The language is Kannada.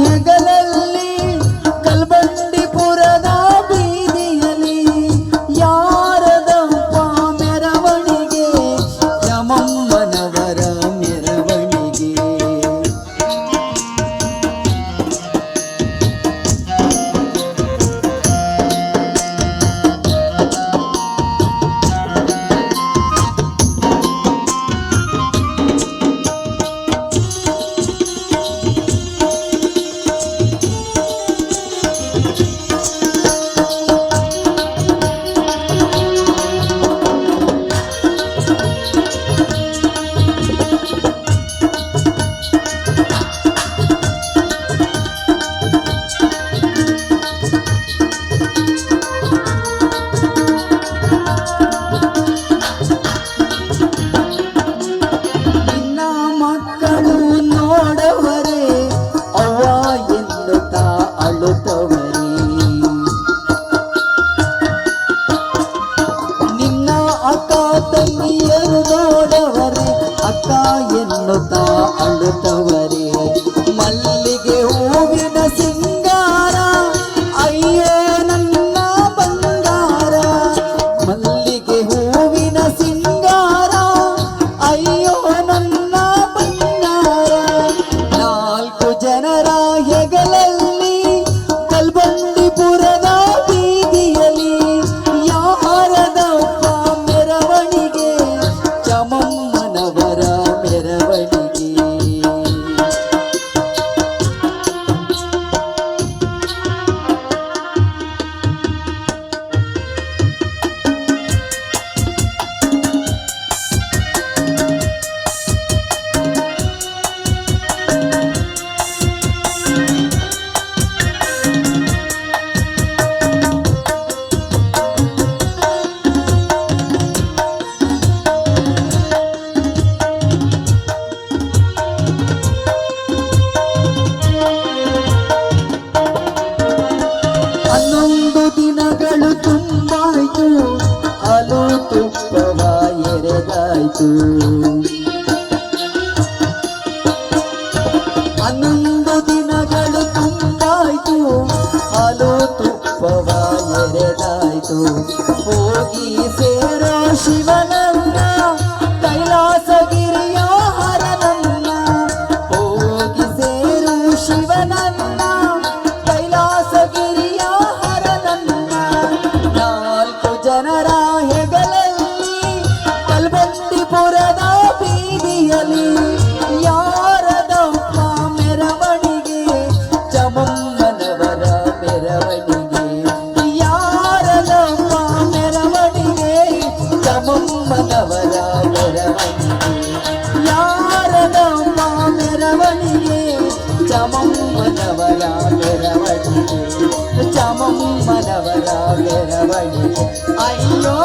ಹೆಗಲಲ್ಲಿ ಕಲ್ಬಂಡಿಪುರದ ಬೀದಿಯಲ್ಲಿ ಯಾರದಪ್ಪ ಮೆರವಣಿಗೆ ಚಮಮ್ಮನವರ ಮೆರವಣಿಗೆ. ತಂಗಿಯರು ನೋಡವರೇ ಅಕ್ಕ ಎನ್ನುತ್ತಾ ಅಳುತ್ತವರೇ. ಮಲ್ಲಿಗೆ ಹೂವಿನ ಸಿಂಗಾರ ಅಯ್ಯೋ ನನ್ನ ಬಂಗಾರ. ಮಲ್ಲಿಗೆ ಹೂವಿನ ಸಿಂಗಾರ ಅಯ್ಯೋ ನನ್ನ ಬಂಗಾರ. ನಾಲ್ಕು ಜನರ ಹೆಗಲಲ್ಲಿ ಕಲ್ಬಂಡಿಪುರದ ಬೀದಿಯಲ್ಲಿ ಯಾರದಪ್ಪ ಮೆರವಣಿಗೆ ಚಮಮ್ಮನವರ ಮೆರವಣಿಗೆ. ದಿನಗಳು ತುಂಬಾಯ್ತು ಹಾಲು ತುಪ್ಪವ ಎರೆದಾಯ್ತು. 11 ದಿನಗಳು ತುಂಬಾಯ್ತು ಹಾಲು ತುಪ್ಪವ ಎರೆದಾಯ್ತು. ಹೋಗಿ ಸೇರೋ ಶಿವನನ್ನ ಕೈಲಾಸಗಿರಿಯ ಹರನನ್ನ. ಹೋಗಿ ಸೇರು ಶಿವನನ್ನ ಕೈಲಾಸಗಿರಿಯ ಜನರ ಹೆಗಲಲ್ಲಿ ಕಲ್ಬಂಡಿಪುರದ ಬೀದಿಯಲ್ಲಿ ಯಾರದಪ್ಪ ಮೆರವಣಿಗೆ ಚಮಮ್ಮನವರ ಮೆರವಣಿಗೆ. ಯಾರದಪ್ಪ ಮೆರವಣಿಗೆ ಚಮಮ್ಮನವರ ಮೆರವಣಿಗೆ. ಯಾರದಪ್ಪ ಮೆರವಣಿಗೆ ಚಮಮ್ಮನವರ ಮೆರವಣಿಗೆ. ಚಮಮ್ಮನವರ ಮೆರವಣಿಗೆ. ಅಯ್ಯೋ